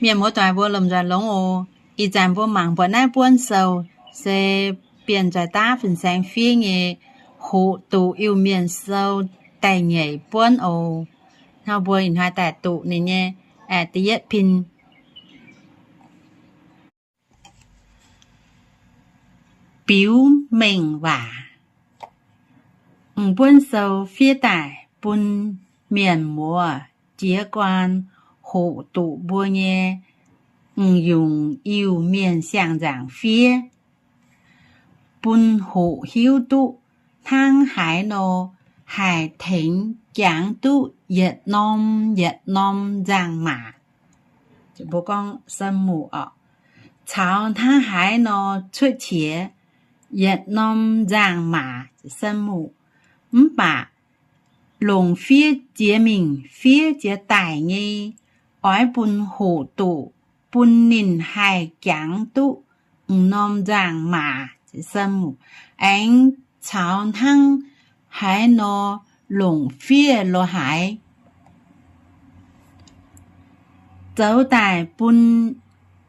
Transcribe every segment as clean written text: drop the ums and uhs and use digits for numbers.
面膜在不能在弄哦，一站不忙不那本手，是变在打分上飞嘅，好度要面手第二本哦，那不然还带度你呢？第一篇表明話，本手飛帶本面膜接關好度不呢？用要面向上飛，本好曉度，ทั้ง海內海挺講度越南rằng mà，就不講生母哦。朝他海內出錢，越南rằng mà生母，把龍飛接明飛接大呢，愛本好度。本年係講到南rằng mà生母，anh朝thăng hải nó lồng phía lo hải dấu đại bún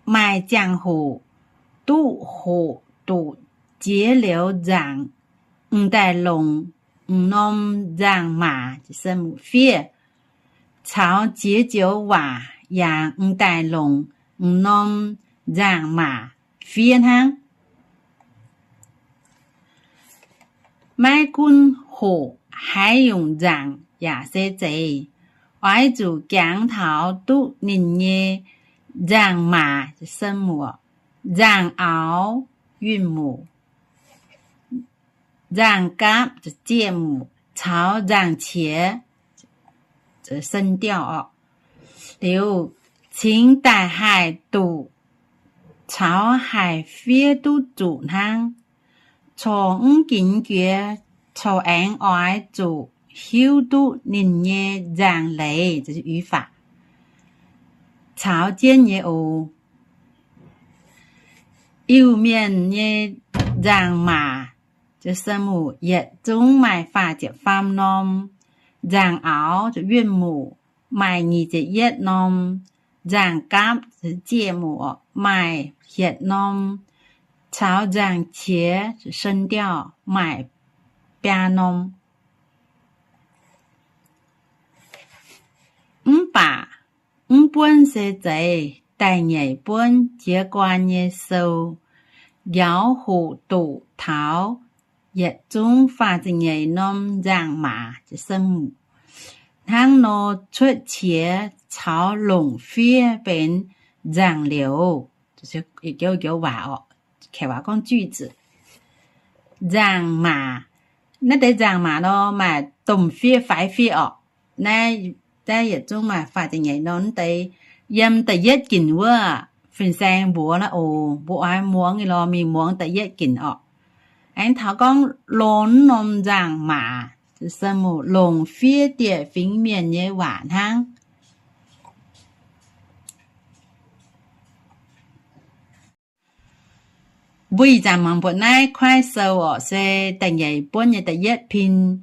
mai giang hồ tụ chế liễu rằng đại lồng nam rằng mà sinh母phía cháu chế chiếu hòa và đại lồng nam rằng mà phiên hăng mai quân hộ hải dùng rằng và sẽ dễ oai chủ giảng thảo tu nhìn nhé rằng mà sinh mùa rằng áo yun mù rằng cáp chia mù cháu rằng chế sinh điệu liu chính đại hải tụ cháu hải phía tu chủ thang cho kính kia cho anh oai chủ hiếu tu nhìn nhé rằng lấy这是语法朝见也有右面呢rằng mà 这生母也中买法这方 nom rằng áo 这韵母买你这越南 rằng cáp 是芥母买越南朝 rằng 茄 是声调买 piano bà bốn sẽ dạy đại nhảy bốn chế quan như sau giáo hủ tụ thảo yết trung phát triển nhảy nôm rằng mà chỉ sinh mù thang nó xuất chế cháu lồng phía bên rằng liều就是有话开话讲句子rằng mà nó để rằng mà nó mà tùm phía phải phía này ta yết trung mà phát triển nhảy nón tới yếm tới yết kinh quá phần sang bố nó bố ai muốn thì lo mình muốn tới yết kinh anh thảo con lốn nôm rằng mà sinh mù lồng phía địa phiến miền như hoàn hăng bây giờ mình bữa nay khoai sâu sẽ tại nhảy bốn như tại yết pin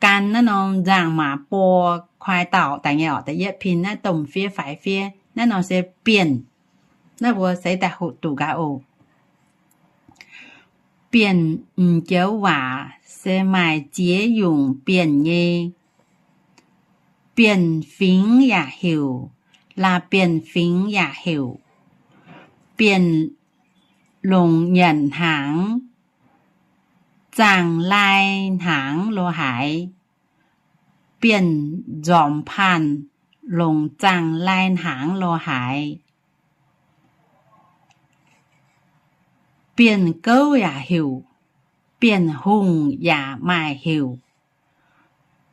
can nó nôm rằng mà po khoai tàu tại nhảy tại yết pin nó tùm phía phải phía nó sẽ biến nó vừa sẽ tại hụt tủ gà biến kéo hòa sẽ mài chế dùng biến như biến phím giả hiệu là biến phím giả hiệu biến lồng nhận hãng giảng lai hãng lô hải biến dòm pan lồng giảng lai hãng lô hải biến câu giả hiệu biến hùng giả mài hiệu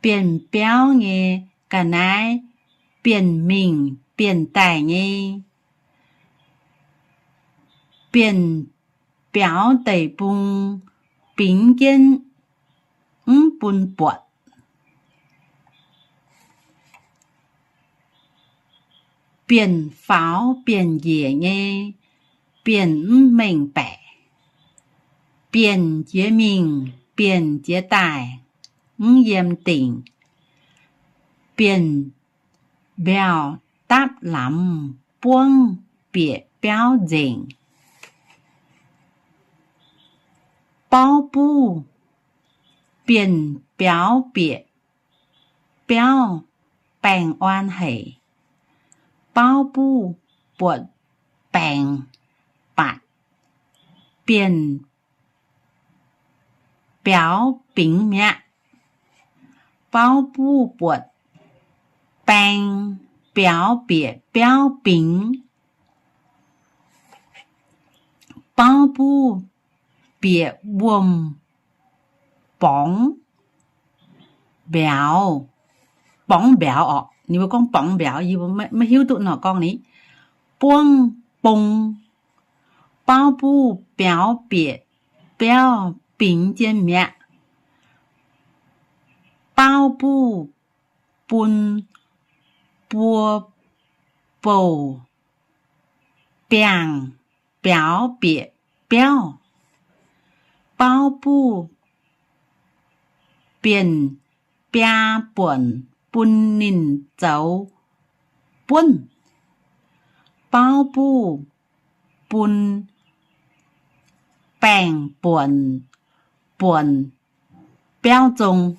biến béo nghe cả nái biến mình biến tài nghe biến béo đầy bung bình kiến bún bọt biến pháo biến dễ nghe biến mình bẻ biến chế mình biến chế tài yếm tỉnh biến béo đáp lắm 分别表情，包布变表别表病關係，包布撥病白變表平面，包布撥病表別表平，包布別溫綁表bóng béo ọ, nếu con bóng béo gì mà hiểu tụi nó con ní. Buông bông bao bù béo biệt béo bình trên mẹ. Bao bù bùn bùa bầu bèng béo biệt béo. Bao bù biển bia buồn bún nín dấu bún, bao bù bún bèng buồn buồn béo dung,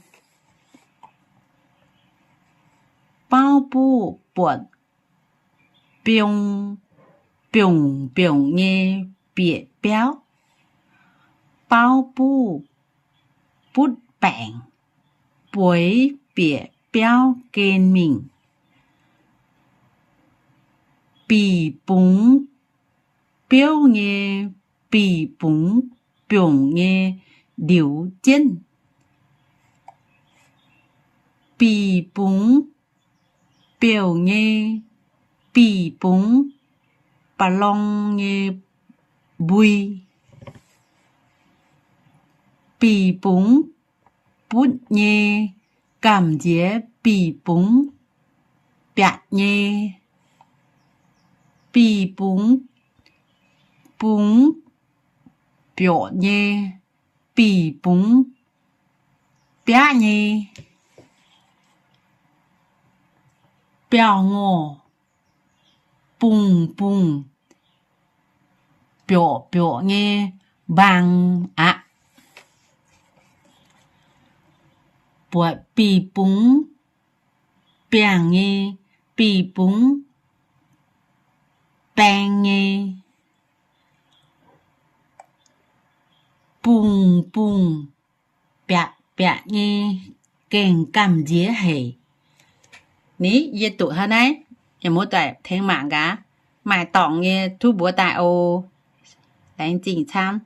bao bù buồn biong biong biong nghe biệt béo, bao bù bút bèng bối biệt béo kên mình, bì bún béo nghe bì bún biong nghe điều chân, bì bún béo nghe bì bún bà long nghe bùi, bì bún bút nghe cảm giác bì bún bẹt nghe, bì bún bún biểu nghe bì bún bẹt nghe, béo ngô bùng bùng biểu biểu nghe bằng ạ. Bột bì bún bèng nghe bì bún bèng nghe, bùng bùng bẹt bẹt nghe kèn cảm giác hệ. Ní dễ tụ hơn ấy, em muốn tại thêm mạng cả, mày tỏng nghe thu búa tại ô đánh chỉnh chăm.